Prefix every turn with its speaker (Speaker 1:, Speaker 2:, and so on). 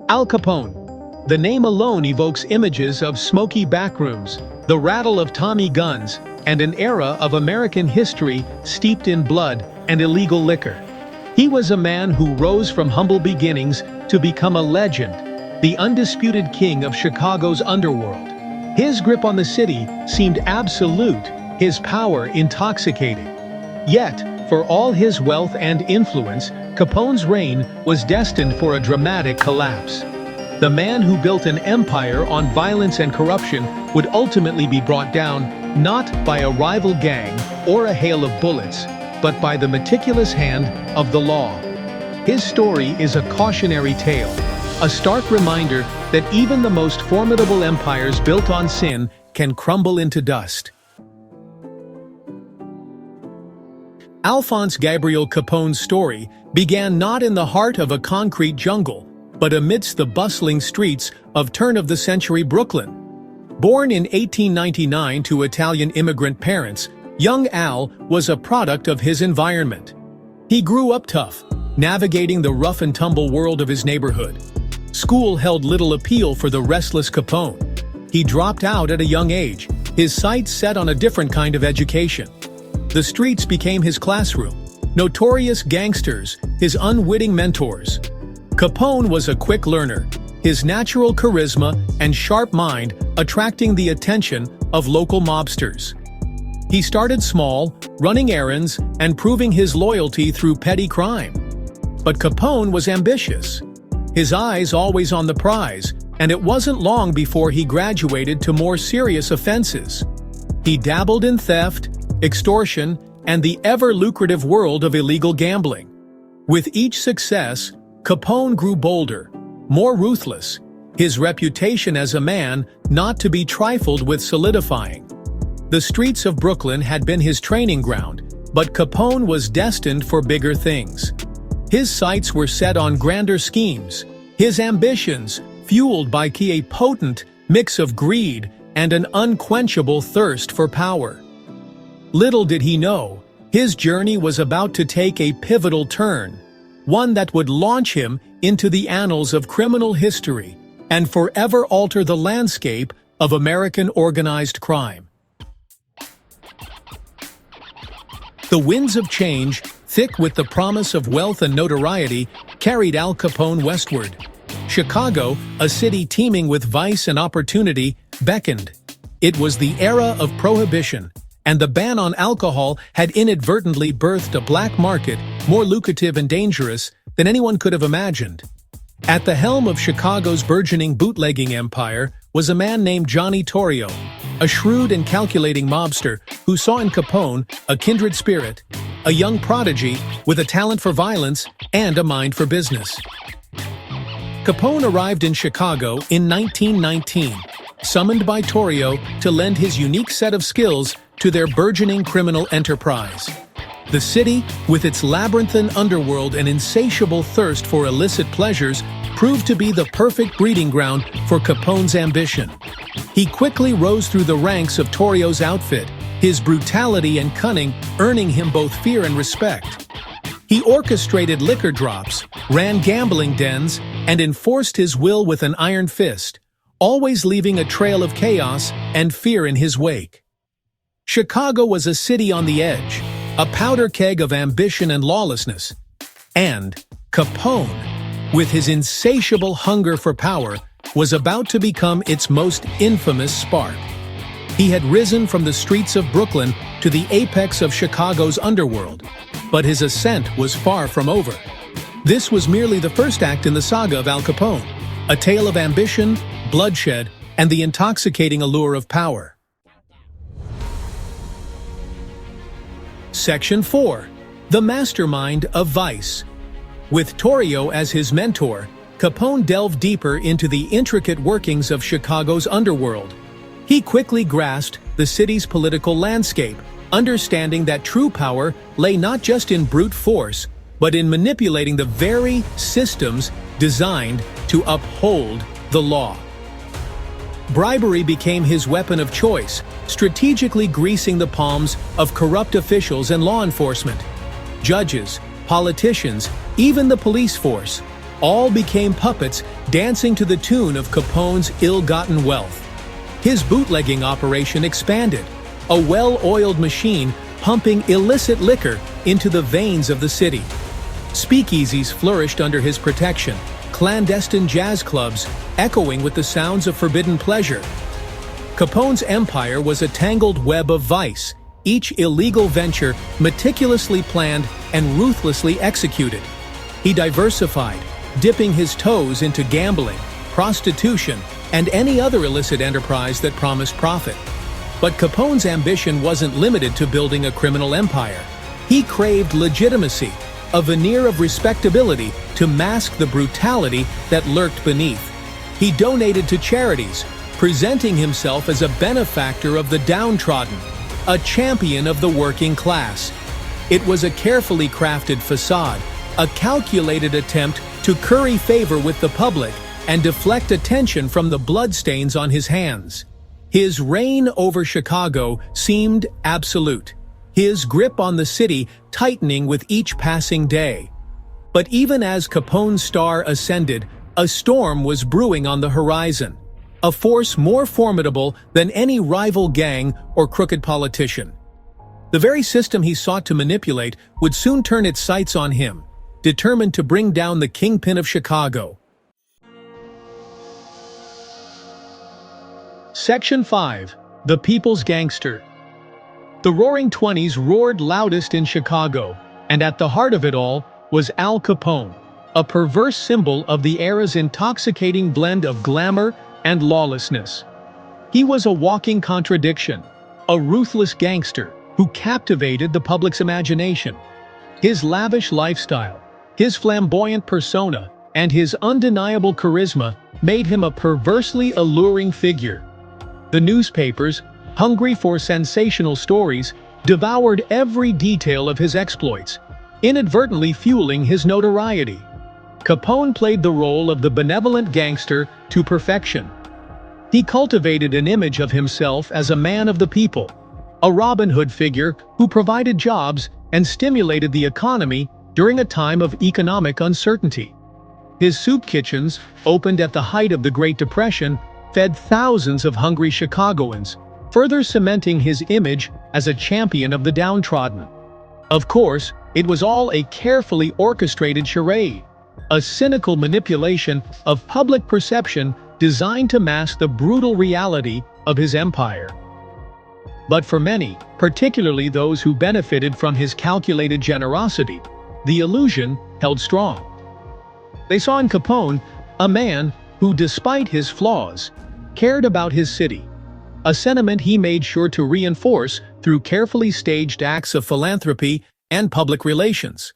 Speaker 1: Al Capone. The name alone evokes images of smoky backrooms, the rattle of Tommy guns, and an era of American history steeped in blood and illegal liquor. He was a man who rose from humble beginnings to become a legend, the undisputed king of Chicago's underworld. His grip on the city seemed absolute, his power intoxicating. Yet, for all his wealth and influence, Capone's reign was destined for a dramatic collapse. The man who built an empire on violence and corruption would ultimately be brought down not by a rival gang or a hail of bullets, but by the meticulous hand of the law. His story is a cautionary tale, a stark reminder that even the most formidable empires built on sin can crumble into dust. Alphonse Gabriel Capone's story began not in the heart of a concrete jungle, but amidst the bustling streets of turn-of-the-century Brooklyn. Born in 1899 to Italian immigrant parents, young Al was a product of his environment. He grew up tough, navigating the rough-and-tumble world of his neighborhood. School held little appeal for the restless Capone. He dropped out at a young age, his sights set on a different kind of education. The streets became his classroom, notorious gangsters, his unwitting mentors. Capone was a quick learner, his natural charisma and sharp mind attracting the attention of local mobsters. He started small, running errands and proving his loyalty through petty crime. But Capone was ambitious, his eyes always on the prize, and it wasn't long before he graduated to more serious offenses. He dabbled in theft, extortion, and the ever-lucrative world of illegal gambling. With each success, Capone grew bolder, more ruthless, his reputation as a man not to be trifled with solidifying. The streets of Brooklyn had been his training ground, but Capone was destined for bigger things. His sights were set on grander schemes, his ambitions fueled by a potent mix of greed and an unquenchable thirst for power. Little did he know, his journey was about to take a pivotal turn, one that would launch him into the annals of criminal history and forever alter the landscape of American organized crime. The winds of change, thick with the promise of wealth and notoriety, carried Al Capone westward. Chicago, a city teeming with vice and opportunity, beckoned. It was the era of Prohibition, and the ban on alcohol had inadvertently birthed a black market more lucrative and dangerous than anyone could have imagined. At the helm of Chicago's burgeoning bootlegging empire was a man named Johnny Torrio, a shrewd and calculating mobster who saw in Capone a kindred spirit, a young prodigy with a talent for violence and a mind for business. Capone arrived in Chicago in 1919, summoned by Torrio to lend his unique set of skills to their burgeoning criminal enterprise. The city, with its labyrinthine underworld and insatiable thirst for illicit pleasures, proved to be the perfect breeding ground for Capone's ambition. He quickly rose through the ranks of Torrio's outfit, his brutality and cunning earning him both fear and respect. He orchestrated liquor drops, ran gambling dens, and enforced his will with an iron fist, always leaving a trail of chaos and fear in his wake. Chicago was a city on the edge, a powder keg of ambition and lawlessness. And Capone, with his insatiable hunger for power, was about to become its most infamous spark. He had risen from the streets of Brooklyn to the apex of Chicago's underworld, but his ascent was far from over. This was merely the first act in the saga of Al Capone, a tale of ambition, bloodshed, and the intoxicating allure of power. Section 4. The Mastermind of Vice. With Torrio as his mentor, Capone delved deeper into the intricate workings of Chicago's underworld. He quickly grasped the city's political landscape, understanding that true power lay not just in brute force, but in manipulating the very systems designed to uphold the law. Bribery became his weapon of choice, strategically greasing the palms of corrupt officials and law enforcement. Judges, politicians, even the police force, All became puppets dancing to the tune of Capone's ill-gotten wealth. His bootlegging operation expanded, a well-oiled machine pumping illicit liquor into the veins of the city. Speakeasies flourished under his protection, clandestine jazz clubs echoing with the sounds of forbidden pleasure. Capone's empire was a tangled web of vice, each illegal venture meticulously planned and ruthlessly executed. He diversified, dipping his toes into gambling, prostitution, and any other illicit enterprise that promised profit. But Capone's ambition wasn't limited to building a criminal empire. He craved legitimacy, a veneer of respectability to mask the brutality that lurked beneath. He donated to charities, presenting himself as a benefactor of the downtrodden, a champion of the working class. It was a carefully crafted facade, a calculated attempt to curry favor with the public and deflect attention from the bloodstains on his hands. His reign over Chicago seemed absolute, his grip on the city tightening with each passing day. But even as Capone's star ascended, a storm was brewing on the horizon, a force more formidable than any rival gang or crooked politician. The very system he sought to manipulate would soon turn its sights on him, determined to bring down the kingpin of Chicago. Section 5. The People's Gangster. The Roaring Twenties roared loudest in Chicago, and at the heart of it all was Al Capone, a perverse symbol of the era's intoxicating blend of glamour and lawlessness. He was a walking contradiction, a ruthless gangster who captivated the public's imagination. His lavish lifestyle, his flamboyant persona, and his undeniable charisma made him a perversely alluring figure. The newspapers, hungry for sensational stories, devoured every detail of his exploits, inadvertently fueling his notoriety. Capone played the role of the benevolent gangster to perfection. He cultivated an image of himself as a man of the people, a Robin Hood figure who provided jobs and stimulated the economy during a time of economic uncertainty. His soup kitchens, opened at the height of the Great Depression, fed thousands of hungry Chicagoans, further cementing his image as a champion of the downtrodden. Of course, it was all a carefully orchestrated charade, a cynical manipulation of public perception designed to mask the brutal reality of his empire. But for many, particularly those who benefited from his calculated generosity, the illusion held strong. They saw in Capone a man who, despite his flaws, cared about his city, a sentiment he made sure to reinforce through carefully staged acts of philanthropy and public relations.